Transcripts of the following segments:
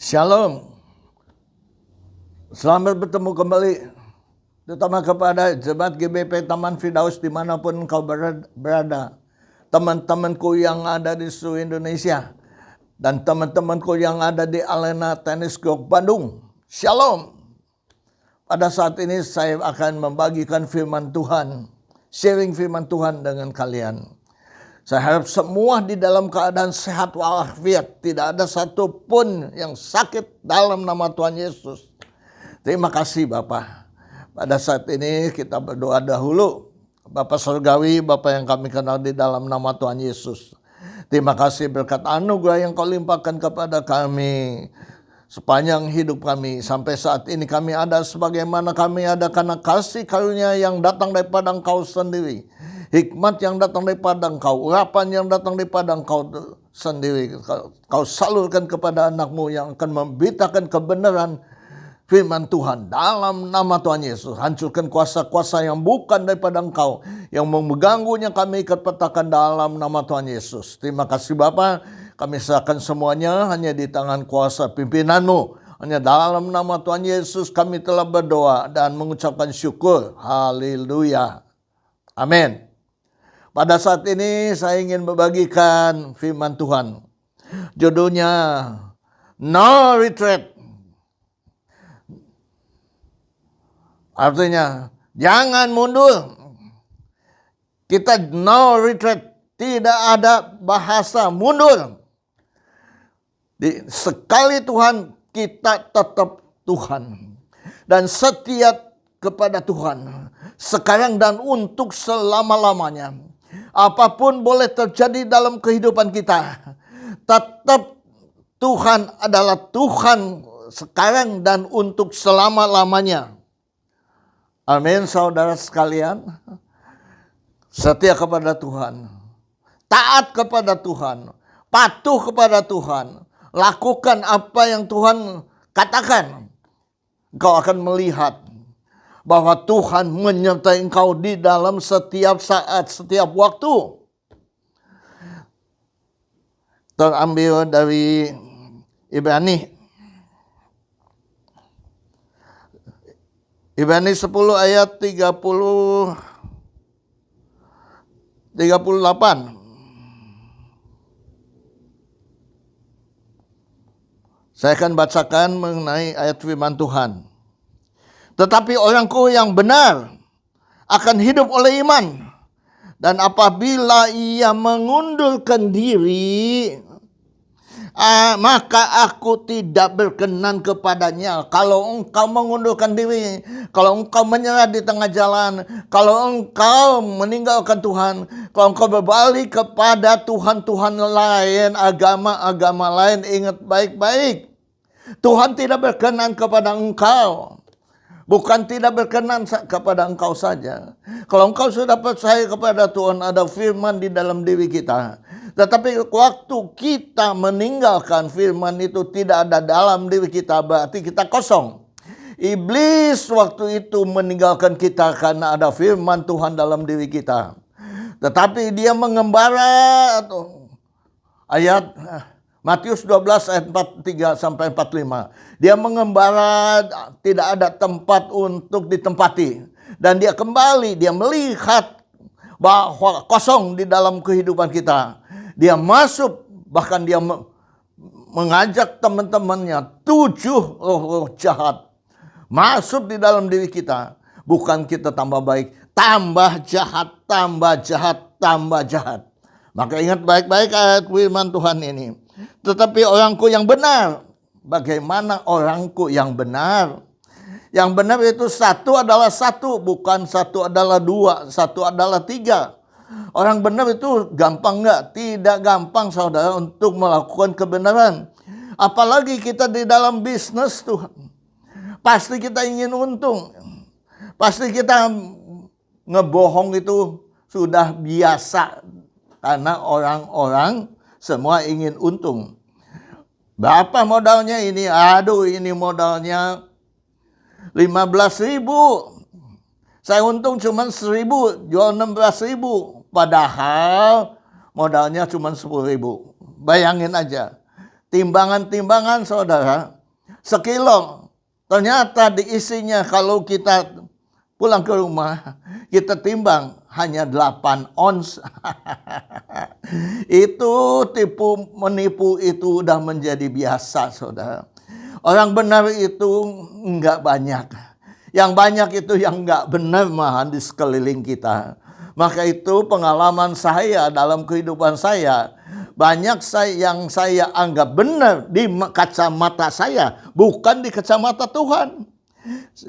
Shalom, selamat bertemu kembali, terutama kepada Jemaat GBP Taman Firdaus dimanapun engkau berada, teman-temanku yang ada di seluruh Indonesia, dan teman-temanku yang ada di Arena Tenis Club Bandung. Shalom. Pada saat ini saya akan membagikan firman Tuhan, sharing firman Tuhan dengan kalian. Saya harap semua di dalam keadaan sehat walafiat. Tidak ada satupun yang sakit dalam nama Tuhan Yesus. Terima kasih Bapak. Pada saat ini kita berdoa dahulu. Bapak Surgawi, Bapak yang kami kenal di dalam nama Tuhan Yesus. Terima kasih berkat anugerah yang kau limpahkan kepada kami. Sepanjang hidup kami. Sampai saat ini kami ada sebagaimana kami ada karena kasih karunia yang datang daripada Engkau sendiri. Hikmat yang datang daripada Engkau, urapan yang datang daripada Engkau sendiri. Kau salurkan kepada anak-Mu yang akan memberitakan kebenaran firman Tuhan dalam nama Tuhan Yesus. Hancurkan kuasa-kuasa yang bukan daripada Engkau, yang mengganggunya kami ikut petakan dalam nama Tuhan Yesus. Terima kasih Bapa, kami serahkan semuanya hanya di tangan kuasa pimpinan-Mu. Hanya dalam nama Tuhan Yesus kami telah berdoa dan mengucapkan syukur. Haleluya. Amin. Pada saat ini saya ingin membagikan firman Tuhan. Judulnya No Retreat. Artinya jangan mundur. Kita no retreat. Tidak ada bahasa mundur. Sekali Tuhan, kita tetap Tuhan. Dan setia kepada Tuhan. Sekarang dan untuk selama-lamanya. Apapun boleh terjadi dalam kehidupan kita, tetap Tuhan adalah Tuhan sekarang dan untuk selama-lamanya. Amin, saudara sekalian. Setia kepada Tuhan, taat kepada Tuhan, patuh kepada Tuhan, lakukan apa yang Tuhan katakan. Engkau akan melihat bahwa Tuhan menyertai engkau di dalam setiap saat, setiap waktu. Terambil dari Ibrani 10 ayat 38. Saya akan bacakan mengenai ayat firman Tuhan. Tetapi orangku yang benar akan hidup oleh iman. Dan apabila ia mengundurkan diri, maka aku tidak berkenan kepadanya. Kalau engkau mengundurkan diri, kalau engkau menyerah di tengah jalan, kalau engkau meninggalkan Tuhan, kalau engkau berbalik kepada Tuhan-Tuhan lain, agama-agama lain, ingat baik-baik. Tuhan tidak berkenan kepada engkau. Bukan tidak berkenan kepada engkau saja. Kalau engkau sudah percaya kepada Tuhan, ada firman di dalam diri kita. Tetapi waktu kita meninggalkan firman itu tidak ada dalam diri kita, berarti kita kosong. Iblis waktu itu meninggalkan kita karena ada firman Tuhan dalam diri kita. Tetapi dia mengembara, ayat Matius 12 ayat 43 sampai 45. Dia mengembara, tidak ada tempat untuk ditempati. Dan dia kembali, dia melihat bahwa kosong di dalam kehidupan kita. Dia masuk, bahkan dia mengajak teman-temannya, 7 roh jahat masuk di dalam diri kita. Bukan kita tambah baik, tambah jahat, tambah jahat, tambah jahat. Maka ingat baik-baik ayat firman Tuhan ini. Tetapi orangku yang benar. Bagaimana orangku yang benar? Yang benar itu satu adalah satu, bukan satu adalah dua, satu adalah tiga. Orang benar itu gampang enggak? Tidak gampang saudara untuk melakukan kebenaran. Apalagi kita di dalam bisnis Tuhan. Pasti kita ingin untung. Pasti kita ngebohong itu sudah biasa. Karena orang-orang semua ingin untung. Berapa modalnya ini? Aduh, ini modalnya 15.000. Saya untung cuma 1.000, jual 16.000. Padahal modalnya cuma 10.000. Bayangin aja. Timbangan-timbangan saudara. sekilo. Ternyata diisinya kalau kita pulang ke rumah, kita timbang hanya 8 ons. Itu menipu itu udah menjadi biasa, saudara. Orang benar itu enggak banyak. Yang banyak itu yang enggak benar malahan di sekeliling kita. Maka itu pengalaman saya dalam kehidupan saya. Banyak yang saya anggap benar di kacamata saya, bukan di kacamata Tuhan.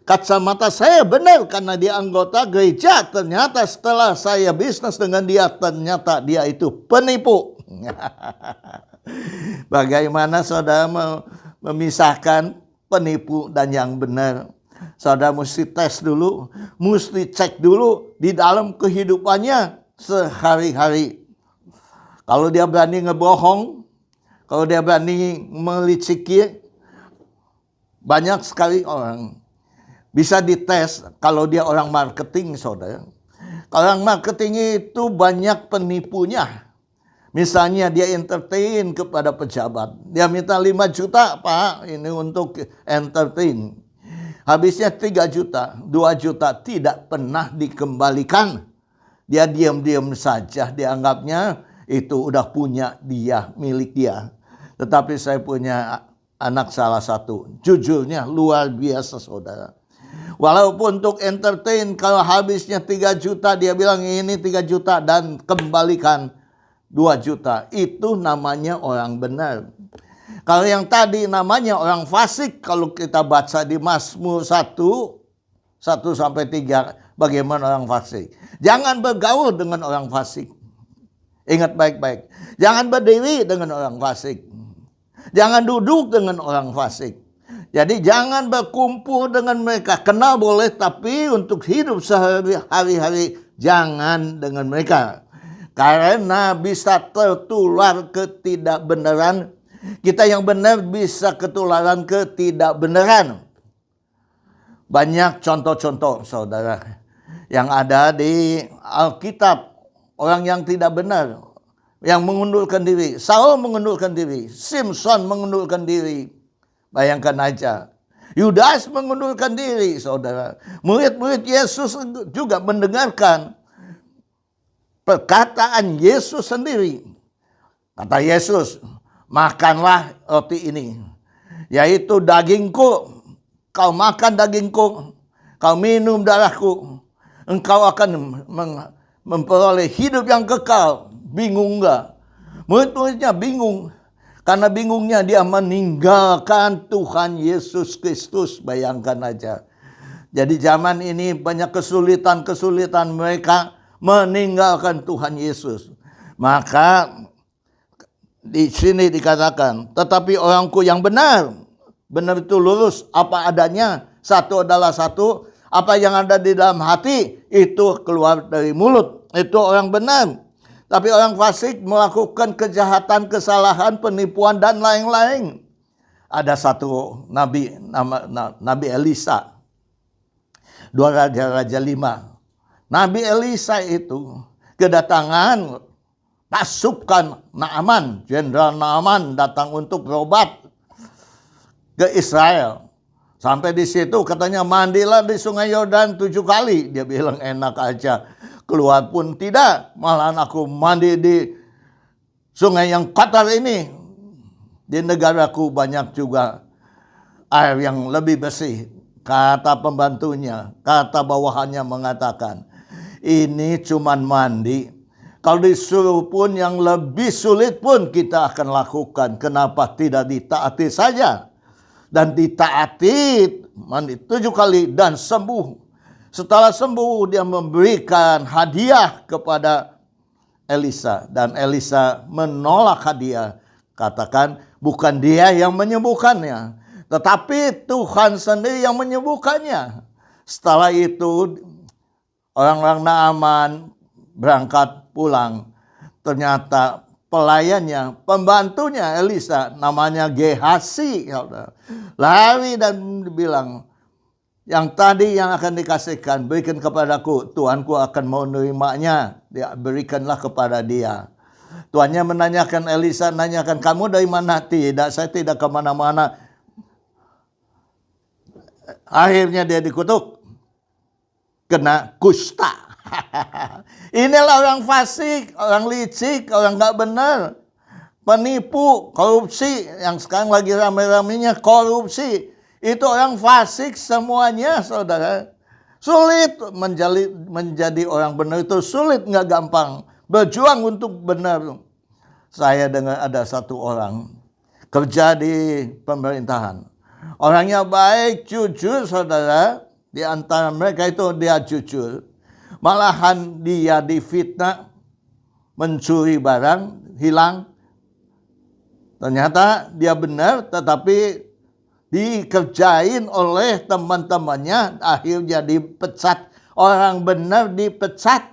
Kacamata saya benar karena dia anggota gereja. Ternyata setelah saya bisnis dengan dia, ternyata dia itu penipu. Bagaimana saudara memisahkan penipu dan yang benar? Saudara mesti tes dulu, mesti cek dulu di dalam kehidupannya sehari-hari. Kalau dia berani ngebohong, kalau dia berani meliciki, banyak sekali orang bisa dites kalau dia orang marketing, saudara. Kalau orang marketing itu banyak penipunya. Misalnya dia entertain kepada pejabat. Dia minta 5 juta, Pak, ini untuk entertain. Habisnya 3 juta, 2 juta tidak pernah dikembalikan. Dia diam-diam saja, dianggapnya itu udah punya dia, milik dia. Tetapi saya punya anak salah satu, jujurnya luar biasa, saudara. Walaupun untuk entertain, kalau habisnya 3 juta, dia bilang ini 3 juta dan kembalikan 2 juta. Itu namanya orang benar. Kalau yang tadi namanya orang fasik, kalau kita baca di Mazmur 1:1-3, bagaimana orang fasik. Jangan bergaul dengan orang fasik. Ingat baik-baik. Jangan berdiri dengan orang fasik. Jangan duduk dengan orang fasik. Jadi jangan berkumpul dengan mereka. Kenal boleh, tapi untuk hidup sehari-hari jangan dengan mereka. Karena bisa tertular ketidakbenaran. Kita yang benar bisa ketularan ketidakbenaran. Banyak contoh-contoh, saudara, yang ada di Alkitab. Orang yang tidak benar, yang mengundurkan diri. Saul mengundurkan diri, Simpson mengundurkan diri. Bayangkan aja. Yudas mengundurkan diri, saudara. Murid-murid Yesus juga mendengarkan perkataan Yesus sendiri. Kata Yesus, makanlah roti ini, yaitu dagingku. Kau makan dagingku, kau minum darahku, engkau akan memperoleh hidup yang kekal. Bingung enggak? Murid-muridnya bingung. Karena bingungnya dia meninggalkan Tuhan Yesus Kristus. Bayangkan aja. Jadi zaman ini banyak kesulitan-kesulitan mereka meninggalkan Tuhan Yesus. Maka di sini dikatakan, tetapi orangku yang benar itu lurus apa adanya. Satu adalah satu. Apa yang ada di dalam hati itu keluar dari mulut. Itu orang benar. Tapi orang fasik melakukan kejahatan, kesalahan, penipuan dan lain-lain. Ada satu nabi, Nabi Elisa. 2 Raja-Raja 5. Nabi Elisa itu kedatangan pasukan Naaman, Jenderal Naaman datang untuk berobat ke Israel. Sampai di situ katanya mandilah di Sungai Yordan 7 kali. Dia bilang enak aja. Keluar pun tidak. Malahan aku mandi di sungai yang kotor ini. Di negaraku banyak juga air yang lebih bersih. Kata pembantunya, kata bawahannya mengatakan, ini cuman mandi. Kalau disuruh pun yang lebih sulit pun kita akan lakukan. Kenapa tidak ditaati saja? Dan ditaati mandi 7 kali dan sembuh. Setelah sembuh dia memberikan hadiah kepada Elisa. Dan Elisa menolak hadiah. Katakan bukan dia yang menyembuhkannya, tetapi Tuhan sendiri yang menyembuhkannya. Setelah itu orang-orang Naaman berangkat pulang. Ternyata pelayannya, pembantunya Elisa, namanya Gehasi, lari dan bilang, yang tadi yang akan dikasihkan, berikan kepadaku, Tuanku akan menerimanya, dia berikanlah kepada dia. Tuannya menanyakan Elisa, nanyakan, kamu dari mana? Tidak, saya tidak kemana-mana. Akhirnya dia dikutuk, kena kusta. Inilah orang fasik, orang licik, orang nggak benar, penipu, korupsi. Yang sekarang lagi ramai-ramainya korupsi. Itu orang fasik semuanya, saudara. Sulit menjadi orang benar itu sulit, nggak gampang. Berjuang untuk benar. Saya dengar ada satu orang kerja di pemerintahan. Orangnya baik, jujur, saudara. Di antara mereka itu dia jujur. Malahan dia difitnah, mencuri barang, hilang. Ternyata dia benar, tetapi dikerjain oleh teman-temannya, akhirnya dipecat. Orang benar dipecat.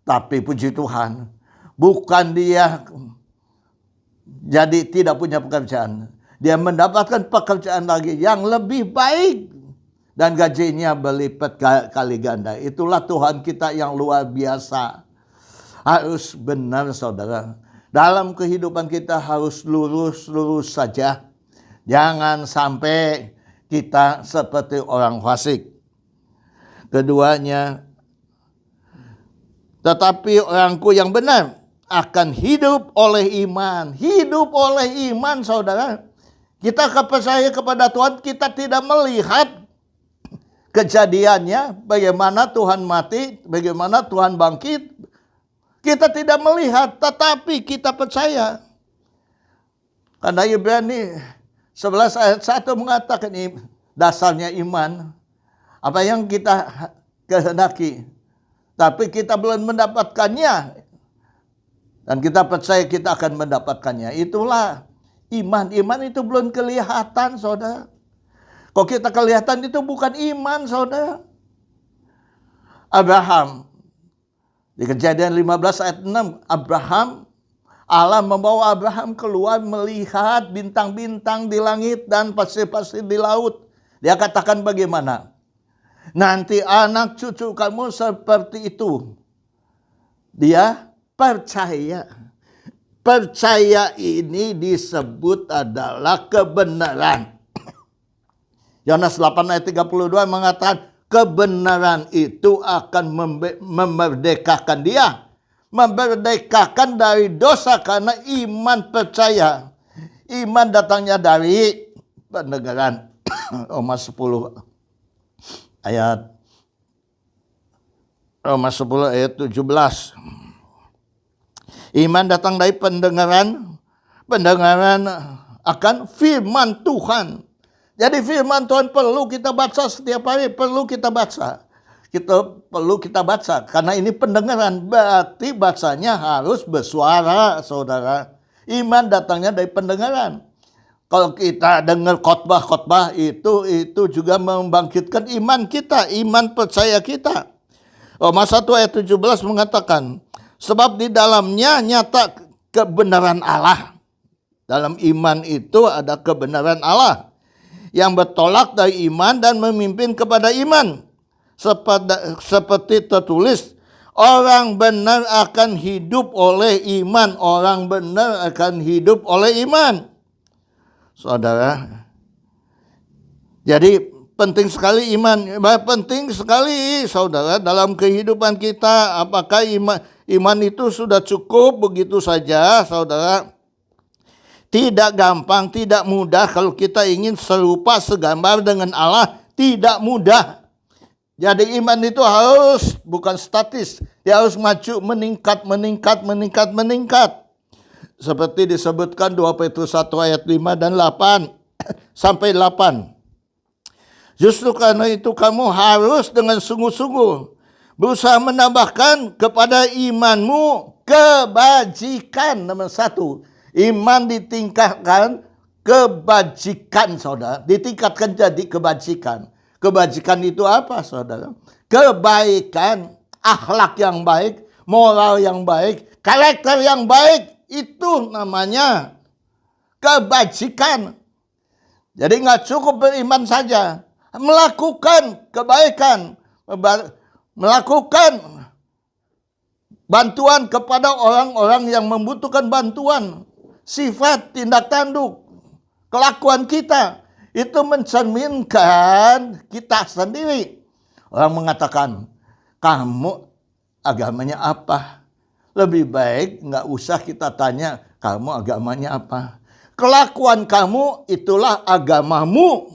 Tapi puji Tuhan, bukan dia jadi tidak punya pekerjaan. Dia mendapatkan pekerjaan lagi yang lebih baik. Dan gajinya berlipat kali ganda. Itulah Tuhan kita yang luar biasa. Harus benar, saudara. Dalam kehidupan kita harus lurus-lurus saja. Jangan sampai kita seperti orang fasik. Keduanya, tetapi orangku yang benar akan hidup oleh iman. Hidup oleh iman, saudara. Kita percaya kepada Tuhan, kita tidak melihat kejadiannya, bagaimana Tuhan mati, bagaimana Tuhan bangkit. Kita tidak melihat, tetapi kita percaya. Karena Ibrani 11 ayat 1 mengatakan dasarnya iman. Apa yang kita kehendaki, tapi kita belum mendapatkannya. Dan kita percaya kita akan mendapatkannya. Itulah iman. Iman itu belum kelihatan, saudara. Kalau kita kelihatan itu bukan iman, saudara. Abraham. Di Kejadian 15 ayat 6. Allah membawa Abraham keluar melihat bintang-bintang di langit dan pasir-pasir di laut. Dia katakan bagaimana? Nanti anak cucu kamu seperti itu. Dia percaya. Percaya ini disebut adalah kebenaran. Yohanes 8 ayat 32 mengatakan kebenaran itu akan memerdekakan dia. Memerdekakan dari dosa karena iman percaya. Iman datangnya dari pendengaran. Roma 10 ayat 17. Iman datang dari pendengaran. Pendengaran akan firman Tuhan. Jadi firman Tuhan perlu kita baca setiap hari, perlu kita baca. Perlu kita baca, karena ini pendengaran, berarti bacanya harus bersuara, saudara. Iman datangnya dari pendengaran. Kalau kita dengar khotbah-khotbah itu juga membangkitkan iman kita, iman percaya kita. Roma 1 ayat 17 mengatakan, sebab di dalamnya nyata kebenaran Allah. Dalam iman itu ada kebenaran Allah yang bertolak dari iman dan memimpin kepada iman. Seperti tertulis, orang benar akan hidup oleh iman. Orang benar akan hidup oleh iman. Saudara, jadi penting sekali iman. Penting sekali, saudara, dalam kehidupan kita. Apakah iman itu sudah cukup begitu saja, saudara? Tidak gampang, tidak mudah. Kalau kita ingin serupa, segambar dengan Allah, tidak mudah. Jadi iman itu harus bukan statis. Dia harus maju, meningkat. Seperti disebutkan 2 Petrus 1 ayat 5 dan 8 sampai 8. Justru karena itu kamu harus dengan sungguh-sungguh berusaha menambahkan kepada imanmu kebajikan. Nomor 1. Iman ditingkatkan kebajikan, saudara. Ditingkatkan jadi kebajikan. Kebajikan itu apa, saudara? Kebaikan, akhlak yang baik, moral yang baik, karakter yang baik. Itu namanya kebajikan. Jadi nggak cukup beriman saja. Melakukan kebaikan. Melakukan bantuan kepada orang-orang yang membutuhkan bantuan. Sifat, tindak tanduk, kelakuan kita Itu mencerminkan kita sendiri. Orang mengatakan, kamu agamanya apa? Lebih baik nggak usah kita tanya, kamu agamanya apa? Kelakuan kamu itulah agamamu.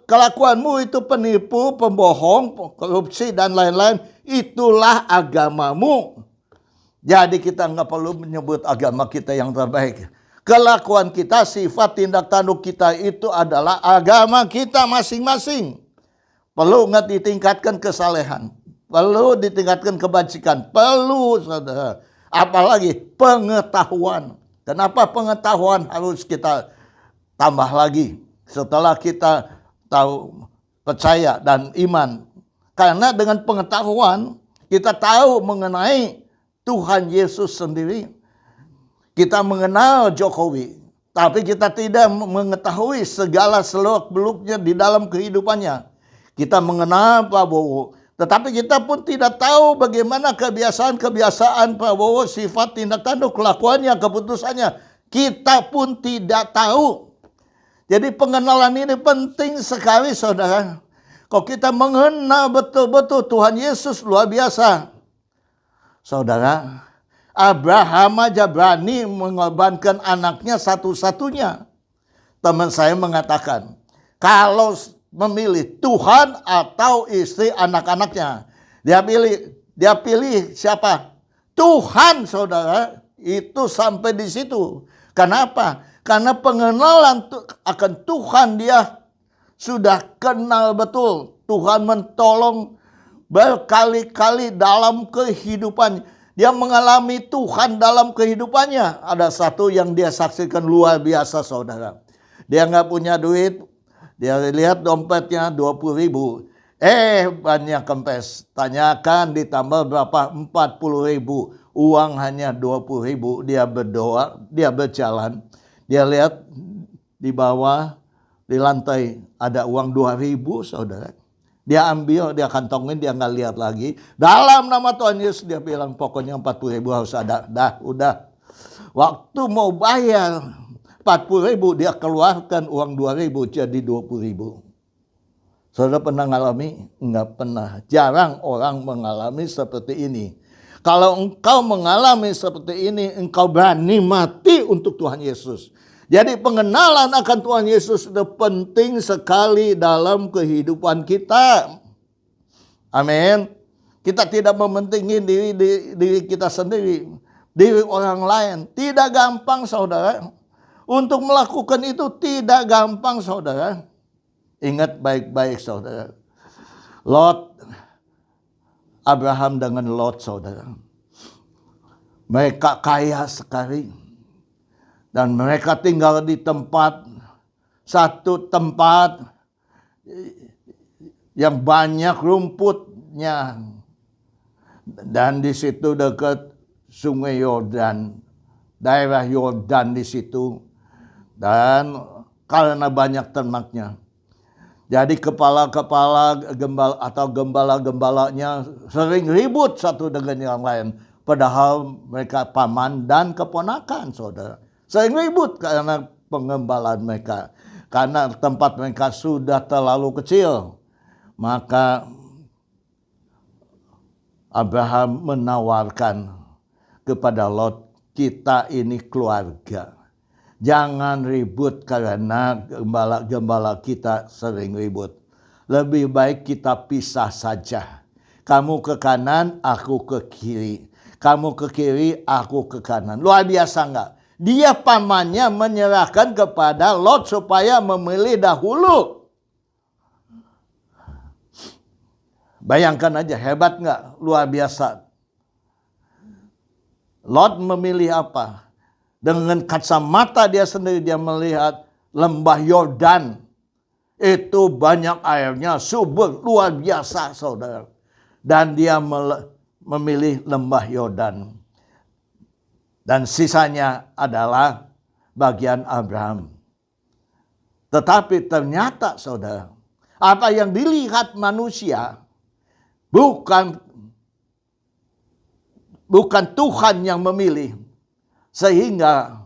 Kelakuanmu itu penipu, pembohong, korupsi, dan lain-lain. Itulah agamamu. Jadi kita nggak perlu menyebut agama kita yang terbaik. Kelakuan kita, sifat, tindak tanduk kita itu adalah agama kita masing-masing. Perlu nggak ditingkatkan kesalehan. Perlu ditingkatkan kebajikan. Perlu, saudara. Apalagi pengetahuan. Kenapa pengetahuan harus kita tambah lagi setelah kita tahu, percaya, dan iman? Karena dengan pengetahuan kita tahu mengenai Tuhan Yesus sendiri. Kita mengenal Jokowi, tapi kita tidak mengetahui segala seluk-beluknya di dalam kehidupannya. Kita mengenal Prabowo, tetapi kita pun tidak tahu bagaimana kebiasaan-kebiasaan Prabowo, sifat, tindak tanduk, kelakuannya, keputusannya. Kita pun tidak tahu. Jadi pengenalan ini penting sekali, saudara. Kalau kita mengenal betul-betul Tuhan Yesus, luar biasa. Saudara, Abraham aja berani mengorbankan anaknya satu-satunya. Teman saya mengatakan, kalau memilih Tuhan atau istri anak-anaknya, dia pilih siapa? Tuhan, saudara. Itu sampai di situ. Kenapa? Karena pengenalan akan Tuhan dia sudah kenal betul. Tuhan mentolong berkali-kali dalam kehidupannya. Dia mengalami Tuhan dalam kehidupannya. Ada satu yang dia saksikan luar biasa, saudara. Dia nggak punya duit. Dia lihat dompetnya 20.000. Banyak kempes. Tanyakan ditambah berapa? 40.000. Uang hanya 20.000. Dia berdoa, dia berjalan. Dia lihat di bawah, di lantai ada uang 2.000, saudara. Dia ambil, dia kantongin, dia nggak lihat lagi. Dalam nama Tuhan Yesus dia bilang, pokoknya 40.000 harus ada. Udah. Waktu mau bayar 40.000, dia keluarkan uang 2.000 jadi 20.000. Saudara pernah mengalami? Enggak pernah. Jarang orang mengalami seperti ini. Kalau engkau mengalami seperti ini, engkau berani mati untuk Tuhan Yesus. Jadi pengenalan akan Tuhan Yesus itu penting sekali dalam kehidupan kita. Amin. Kita tidak mementingin diri kita sendiri, diri orang lain. Tidak gampang, saudara. Untuk melakukan itu tidak gampang, saudara. Ingat baik-baik, saudara. Abraham dengan Lot, saudara. Mereka kaya sekali. Dan mereka tinggal di satu tempat yang banyak rumputnya. Dan di situ dekat Sungai Yordan, daerah Yordan di situ. Dan karena banyak ternaknya. Jadi kepala-kepala gembala atau gembala-gembalanya sering ribut satu dengan yang lain. Padahal mereka paman dan keponakan, saudara. Sering ribut karena pengembalaan mereka. Karena tempat mereka sudah terlalu kecil. Maka Abraham menawarkan kepada Lot, kita ini keluarga. Jangan ribut karena gembala-gembala kita sering ribut. Lebih baik kita pisah saja. Kamu ke kanan, aku ke kiri. Kamu ke kiri, aku ke kanan. Luar biasa enggak? Dia pamannya menyerahkan kepada Lot supaya memilih dahulu. Bayangkan aja, hebat enggak? Luar biasa. Lot memilih apa? Dengan kacamata dia sendiri dia melihat lembah Yordan. Itu banyak airnya, subur, luar biasa, saudara. Dan dia memilih lembah Yordan. Dan sisanya adalah bagian Abraham. Tetapi ternyata, saudara, apa yang dilihat manusia bukan Tuhan yang memilih. Sehingga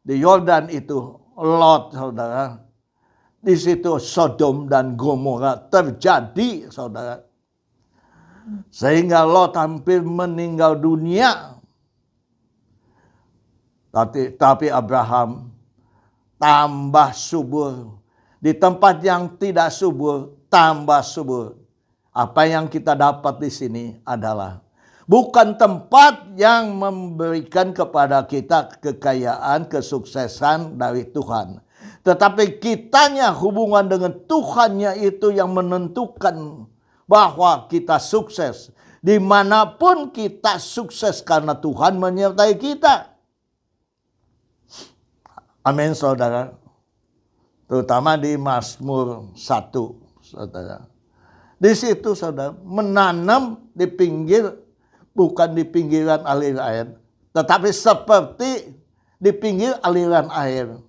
di Yordan itu Lot, saudara, Di situ Sodom dan Gomora terjadi, saudara. Sehingga Lot hampir meninggal dunia. Tapi Abraham tambah subur. Di tempat yang tidak subur, tambah subur. Apa yang kita dapat di sini adalah bukan tempat yang memberikan kepada kita kekayaan, kesuksesan dari Tuhan. Tetapi kitanya hubungan dengan Tuhannya itu yang menentukan bahwa kita sukses. Dimanapun kita sukses karena Tuhan menyertai kita. Amin, saudara. Terutama di Mazmur 1, saudara. Di situ, saudara, menanam di pinggir, bukan di pinggiran aliran air, tetapi seperti di pinggir aliran air.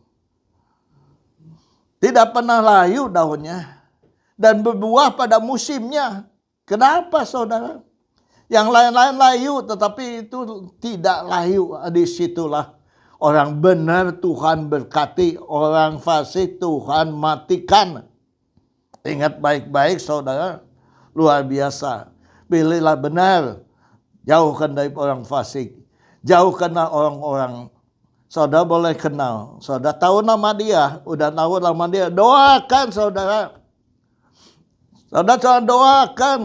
Tidak pernah layu daunnya dan berbuah pada musimnya. Kenapa, saudara? Yang lain-lain layu, tetapi itu tidak layu. Disitulah orang benar Tuhan berkati, orang fasik Tuhan matikan. Ingat baik-baik, saudara, luar biasa. Pilihlah benar, jauhkan dari orang fasik, jauhkanlah orang-orang. Saudara boleh kenal, saudara tahu nama dia, udah tahu nama dia, doakan saudara. Saudara jangan doakan,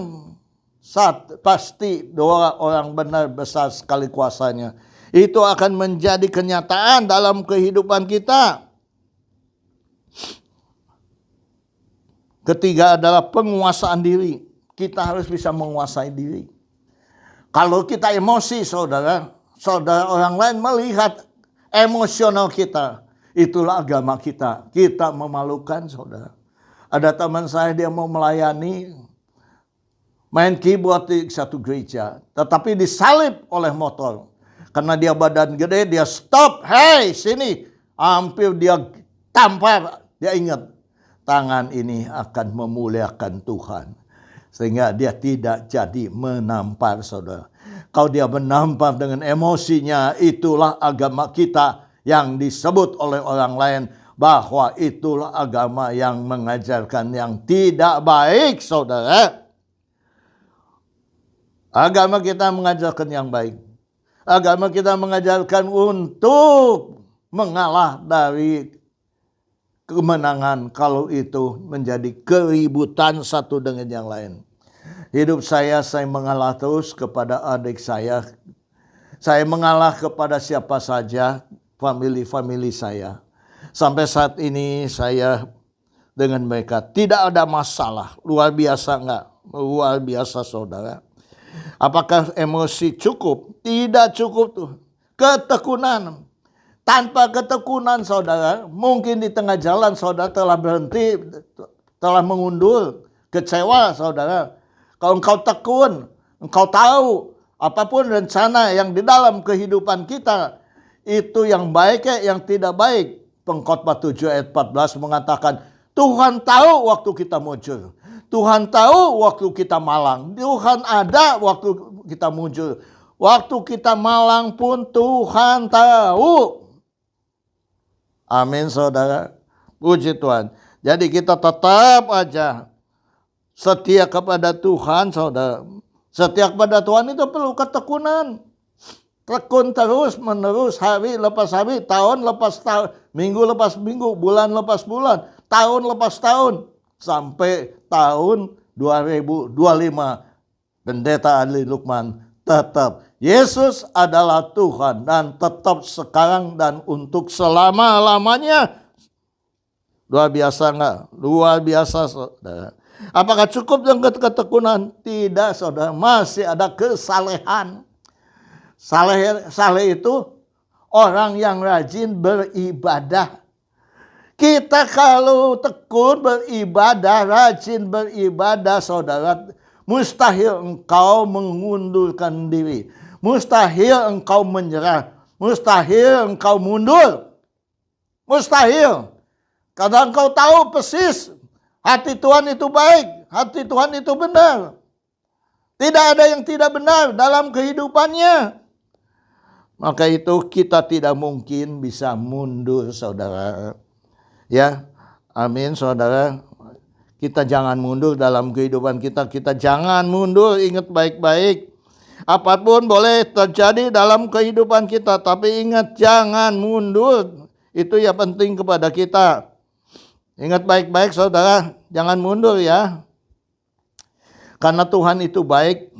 pasti doa orang benar besar sekali kuasanya. Itu akan menjadi kenyataan dalam kehidupan kita. Ketiga adalah penguasaan diri. Kita harus bisa menguasai diri. Kalau kita emosi, saudara orang lain melihat emosional kita, itulah agama kita. Kita memalukan, saudara. Ada teman saya, dia mau melayani, main keyboard di satu gereja, tetapi disalib oleh motor. Karena dia badan gede, dia stop, hey sini. Hampir dia tampar, dia ingat, tangan ini akan memuliakan Tuhan. Sehingga dia tidak jadi menampar, saudara. Kalau dia menampar dengan emosinya, itulah agama kita yang disebut oleh orang lain bahwa itulah agama yang mengajarkan yang tidak baik, saudara. Agama kita mengajarkan yang baik. Agama kita mengajarkan untuk mengalah dari kemenangan kalau itu menjadi keributan satu dengan yang lain. Hidup saya mengalah terus kepada adik saya. Saya mengalah kepada siapa saja, famili saya. Sampai saat ini saya dengan mereka tidak ada masalah. Luar biasa enggak? Luar biasa, saudara. Apakah emosi cukup? Tidak cukup tuh. Ketekunan. Tanpa ketekunan, saudara, mungkin di tengah jalan saudara telah berhenti, telah mengundur, kecewa, saudara. Kalau engkau tekun, engkau tahu apapun rencana yang di dalam kehidupan kita, itu yang baik yang tidak baik. Pengkhotbah 7 ayat 14 mengatakan, Tuhan tahu waktu kita muncul. Tuhan tahu waktu kita malang. Tuhan ada waktu kita muncul. Waktu kita malang pun Tuhan tahu. Amin, saudara. Puji Tuhan. Jadi kita tetap aja setia kepada Tuhan, saudara. Setia kepada Tuhan itu perlu ketekunan. Tekun terus menerus, hari lepas hari, tahun lepas tahun, minggu lepas minggu, bulan lepas bulan, tahun lepas tahun. Sampai tahun 2025. Pendeta Ali Lukman tetap Yesus adalah Tuhan dan tetap sekarang dan untuk selama-lamanya. Luar biasa enggak? Luar biasa, saudara. Apakah cukup dengan ketekunan? Tidak, saudara. Masih ada kesalehan. Saleh itu orang yang rajin beribadah. Kita kalau tekun beribadah, rajin beribadah, saudara, mustahil engkau mengundurkan diri. Mustahil engkau menyerah. Mustahil engkau mundur. Mustahil. Karena engkau tahu persis hati Tuhan itu baik. Hati Tuhan itu benar. Tidak ada yang tidak benar dalam kehidupannya. Maka itu kita tidak mungkin bisa mundur, saudara. Ya, Amin, saudara. Kita jangan mundur dalam kehidupan kita. Kita jangan mundur, ingat baik-baik. Apapun boleh terjadi dalam kehidupan kita, tapi ingat jangan mundur. Itu yang penting kepada kita. Ingat baik-baik saudara, jangan mundur ya. Karena Tuhan itu baik,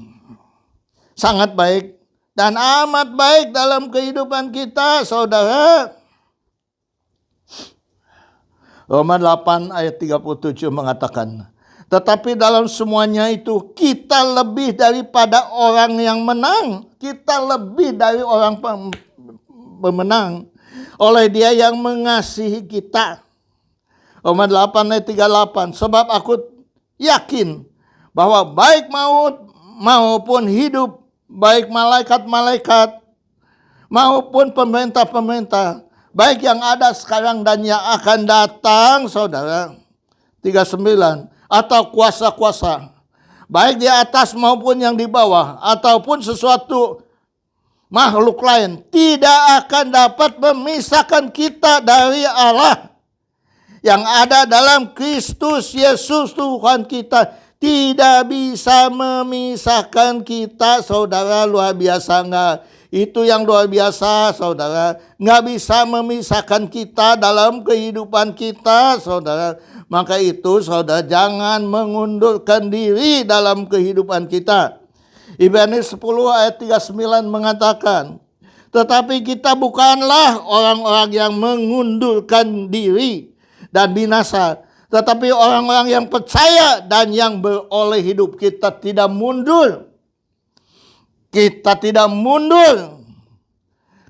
sangat baik, dan amat baik dalam kehidupan kita saudara. Roma 8 ayat 37 mengatakan, tetapi dalam semuanya itu kita lebih daripada orang yang menang. Kita lebih dari orang pemenang oleh Dia yang mengasihi kita. Roma 8 ayat 38, sebab aku yakin bahwa baik maut maupun hidup, baik malaikat-malaikat maupun pemerintah-pemerintah, baik yang ada sekarang dan yang akan datang, saudara. 39, atau kuasa-kuasa, baik di atas maupun yang di bawah, ataupun sesuatu makhluk lain, tidak akan dapat memisahkan kita dari Allah yang ada dalam Kristus Yesus Tuhan kita. Tidak bisa memisahkan kita, saudara. Luar biasa enggak? Itu yang luar biasa, saudara. Nggak bisa memisahkan kita dalam kehidupan kita, saudara. Maka itu, saudara, jangan mengundurkan diri dalam kehidupan kita. Ibrani 10 ayat 39 mengatakan, tetapi kita bukanlah orang-orang yang mengundurkan diri dan binasa, tetapi orang-orang yang percaya dan yang beroleh hidup. Kita tidak mundur. Kita tidak mundur.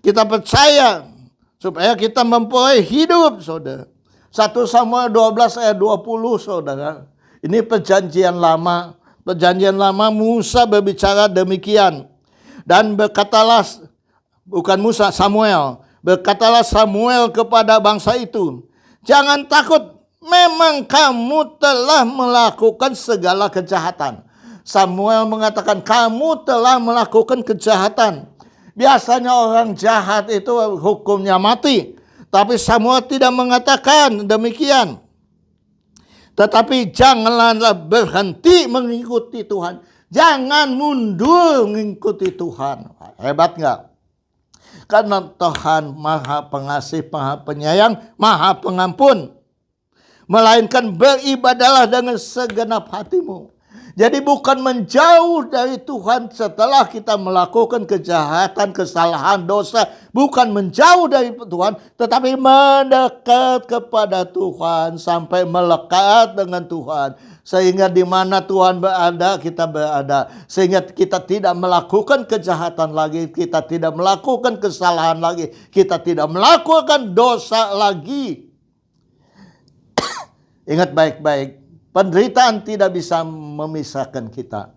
Kita percaya supaya kita memperoleh hidup, saudara. 1 Samuel 12 ayat 20, saudara. Ini perjanjian lama. Perjanjian lama Musa berbicara demikian. Dan berkatalah, bukan Musa, Samuel. Berkatalah Samuel kepada bangsa itu, jangan takut, memang kamu telah melakukan segala kejahatan. Samuel mengatakan kamu telah melakukan kejahatan. Biasanya orang jahat itu hukumnya mati. Tapi Samuel tidak mengatakan demikian. Tetapi janganlah berhenti mengikuti Tuhan. Jangan mundur mengikuti Tuhan. Hebat enggak? Karena Tuhan Maha Pengasih, Maha Penyayang, Maha Pengampun. Melainkan beribadahlah dengan segenap hatimu. Jadi bukan menjauh dari Tuhan setelah kita melakukan kejahatan, kesalahan, dosa. Bukan menjauh dari Tuhan, tetapi mendekat kepada Tuhan sampai melekat dengan Tuhan. Sehingga di mana Tuhan berada, kita berada. Sehingga kita tidak melakukan kejahatan lagi, kita tidak melakukan kesalahan lagi, kita tidak melakukan dosa lagi. Ingat baik-baik. Penderitaan tidak bisa memisahkan kita.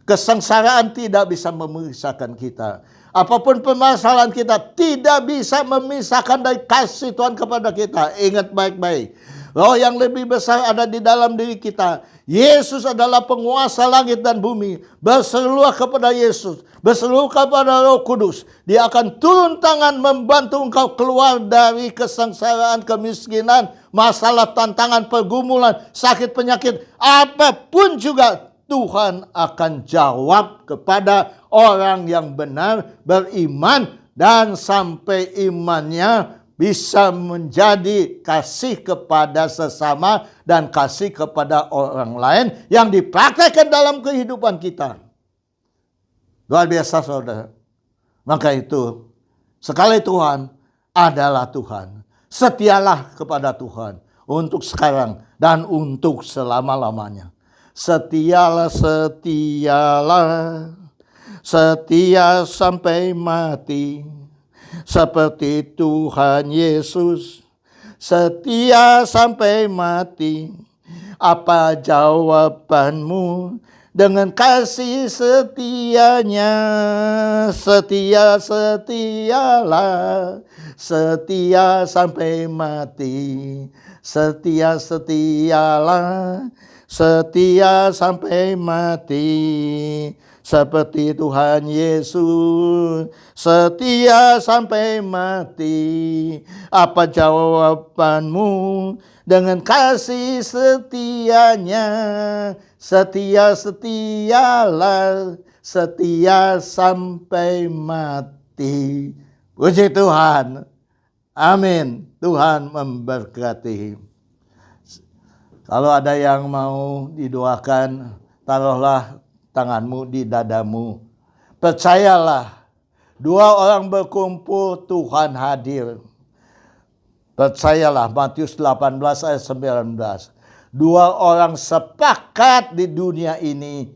Kesengsaraan tidak bisa memisahkan kita. Apapun permasalahan kita tidak bisa memisahkan dari kasih Tuhan kepada kita. Ingat baik-baik. Roh yang lebih besar ada di dalam diri kita. Yesus adalah penguasa langit dan bumi. Berserulah kepada Yesus. Berseru kepada Roh Kudus. Dia akan turun tangan membantu engkau keluar dari kesengsaraan, kemiskinan, masalah, tantangan, pergumulan, sakit, penyakit. Apapun juga Tuhan akan jawab kepada orang yang benar, beriman, dan sampai imannya bisa menjadi kasih kepada sesama dan kasih kepada orang lain yang dipraktekkan dalam kehidupan kita. Luar biasa, saudara. Maka itu, sekali Tuhan adalah Tuhan. Setialah kepada Tuhan untuk sekarang dan untuk selama-lamanya. Setialah, setia sampai mati. Seperti Tuhan Yesus, setia sampai mati. Apa jawabanmu dengan kasih setianya? Setialah, setia sampai mati. Setialah, setia sampai mati. seperti Tuhan Yesus, setia sampai mati. Apa jawabanmu dengan kasih setianya? Setia-setialah, setia sampai mati. Puji Tuhan. Amin. Tuhan memberkati. Kalau ada yang mau didoakan, taruhlah tanganmu di dadamu. Percayalah, dua orang berkumpul, Tuhan hadir. Percayalah, Matius 18 ayat 19. Dua orang sepakat di dunia ini,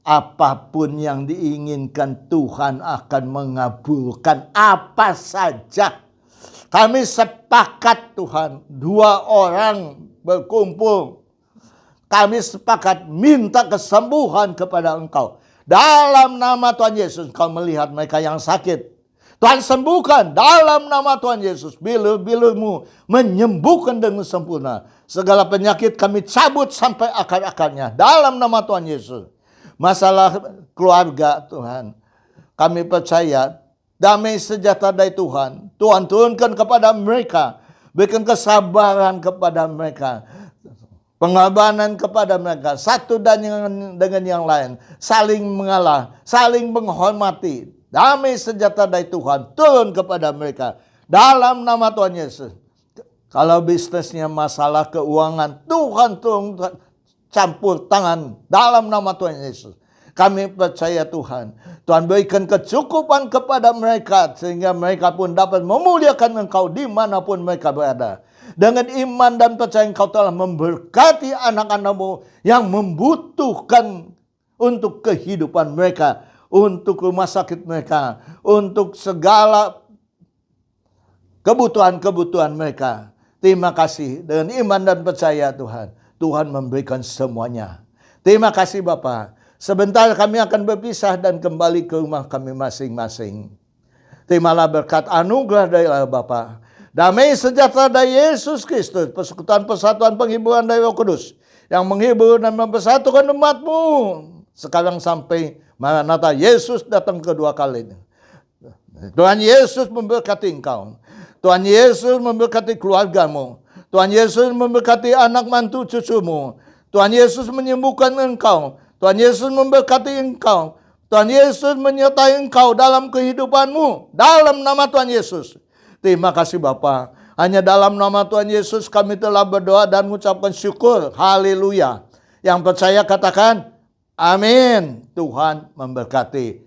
apapun yang diinginkan Tuhan akan mengabulkan apa saja. Kami sepakat Tuhan, dua orang berkumpul. Kami sepakat minta kesembuhan kepada Engkau. Dalam nama Tuhan Yesus, Engkau melihat mereka yang sakit. Tuhan sembuhkan dalam nama Tuhan Yesus. Bilu-bilumu menyembuhkan dengan sempurna. Segala penyakit kami cabut sampai akar-akarnya. Dalam nama Tuhan Yesus. Masalah keluarga Tuhan, kami percaya damai sejahtera dari Tuhan. Tuhan turunkan kepada mereka. Berikan kesabaran kepada mereka. Pengorbanan kepada mereka. Satu dan dengan yang lain. Saling mengalah. Saling menghormati. Damai sejahtera dari Tuhan turun kepada mereka. Dalam nama Tuhan Yesus. Kalau bisnisnya masalah keuangan, Tuhan turun campur tangan dalam nama Tuhan Yesus. Kami percaya Tuhan. Tuhan berikan kecukupan kepada mereka sehingga mereka pun dapat memuliakan Engkau dimanapun mereka berada. Dengan iman dan percaya Engkau telah memberkati anak-anak-Mu yang membutuhkan untuk kehidupan mereka, untuk rumah sakit mereka, untuk segala kebutuhan-kebutuhan mereka. Terima kasih. Dengan iman dan percaya Tuhan, Tuhan memberikan semuanya. Terima kasih Bapa. Sebentar kami akan berpisah dan kembali ke rumah kami masing-masing. Terimalah berkat anugerah dari Allah Bapa, damai sejahtera dari Yesus Kristus, persekutuan persatuan penghiburan dari Roh Kudus yang menghibur dan mempersatukan umat-Mu sekarang sampai Maranatha, Yesus datang kedua kalinya. Tuhan Yesus memberkati engkau. Tuhan Yesus memberkati keluargamu. Tuhan Yesus memberkati anak mantu cucumu. Tuhan Yesus menyembuhkan engkau. Tuhan Yesus memberkati engkau. Tuhan Yesus menyertai engkau dalam kehidupanmu. Dalam nama Tuhan Yesus. Terima kasih Bapa. Hanya dalam nama Tuhan Yesus kami telah berdoa dan mengucapkan syukur. Haleluya. Yang percaya katakan, amin. Tuhan memberkati.